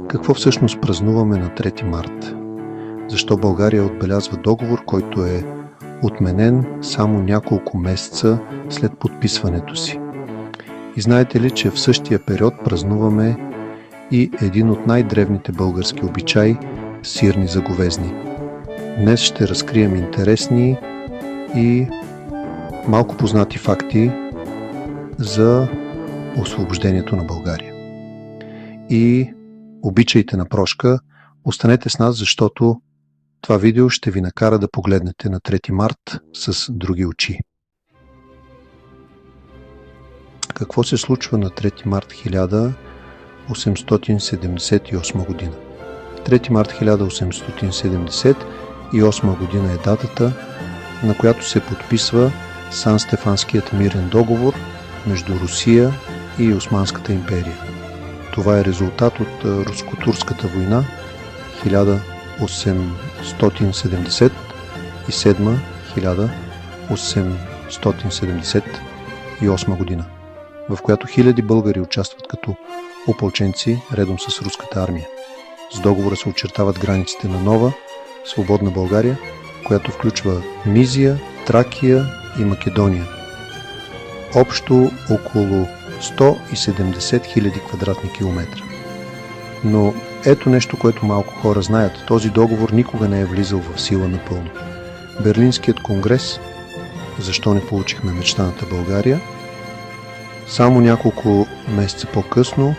Какво всъщност празнуваме на 3 март? Защо България отбелязва договор, който е отменен само няколко месеца след подписването си? И знаете ли, че в същия период празнуваме и един от най-древните български обичаи – сирни заговезни. Днес ще разкрием интересни и малко познати факти за освобождението на България. И обичайте на прошка, останете с нас, защото това видео ще ви накара да погледнете на 3 март с други очи. Какво се случва на 3 март 1878 година? 3 март 1878 година е датата, на която се подписва Сан-Стефанският мирен договор между Русия и Османската империя. Това е резултат от Руско-турската война 1877-1878 година, в която хиляди българи участват като опълченци редом с руската армия. С договора се очертават границите на нова, свободна България, която включва Мизия, Тракия и Македония. Общо около 170 000 квадратни километра. Но ето нещо, което малко хора знаят. Този договор никога не е влизал в сила напълно. Берлинският конгрес, защо не получихме мечтаната България, само няколко месеца по-късно,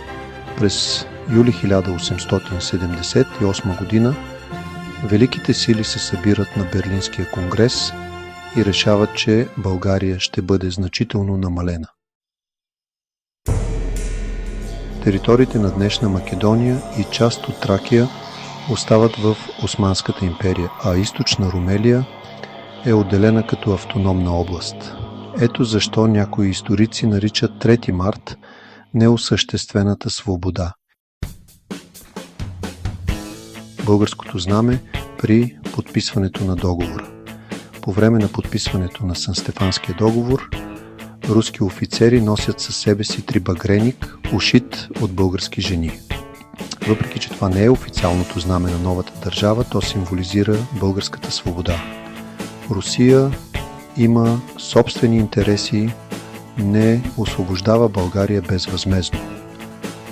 през юли 1878 година, великите сили се събират на Берлинския конгрес и решават, че България ще бъде значително намалена. Териториите на днешна Македония и част от Тракия остават в Османската империя, а източна Румелия е отделена като автономна област. Ето защо някои историци наричат 3 март неосъществената свобода. Българското знаме при подписването на договора. По време на подписването на Сан-Стефанския договор, руски офицери носят със себе си трибагреник, ушит от български жени. Въпреки че това не е официалното знаме на новата държава, то символизира българската свобода. Русия има собствени интереси, не освобождава България безвъзмездно.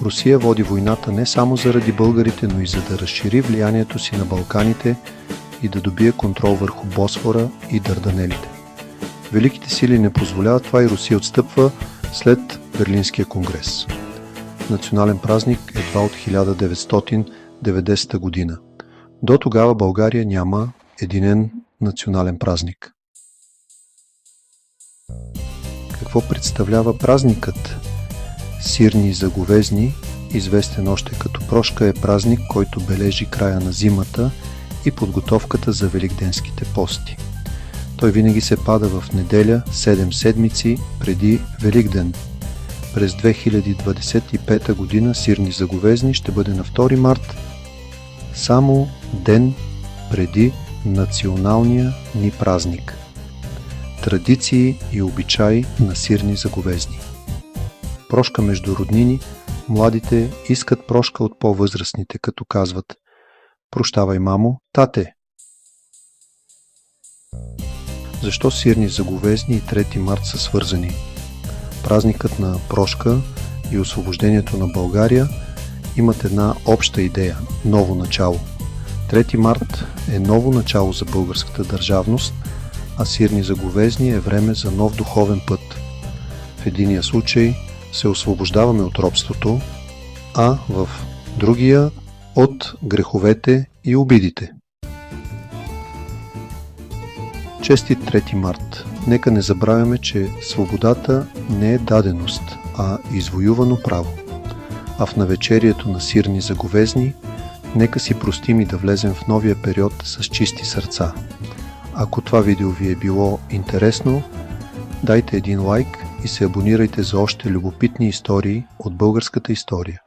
Русия води войната не само заради българите, но и за да разшири влиянието си на Балканите и да добие контрол върху Босфора и Дарданелите. Великите сили не позволяват това и Русия отстъпва след Берлинския конгрес. Национален празник едва от 1990 година. До тогава България няма единен национален празник. Какво представлява празникът? Сирни заговезни, известен още като прошка, е празник, който бележи края на зимата и подготовката за великденските пости. Той винаги се пада в неделя 7 седмици преди Великден. През 2025 година сирни заговезни ще бъде на 2 март, само ден преди националния ни празник. Традиции и обичаи на сирни заговезни. Прошка между роднини, младите искат прошка от по-възрастните, като казват: "Прощавай, мамо, тате." Защо сирни заговезни и 3 март са свързани? Празникът на прошка и освобождението на България имат една обща идея – ново начало. 3 март е ново начало за българската държавност, а сирни заговезни е време за нов духовен път. В единия случай се освобождаваме от робството, а в другия от греховете и обидите. Честит 3 март! Нека не забравяме, че свободата не е даденост, а извоювано право. А в навечерието на сирни заговезни, нека си простим и да влезем в новия период с чисти сърца. Ако това видео ви е било интересно, дайте един лайк и се абонирайте за още любопитни истории от българската история.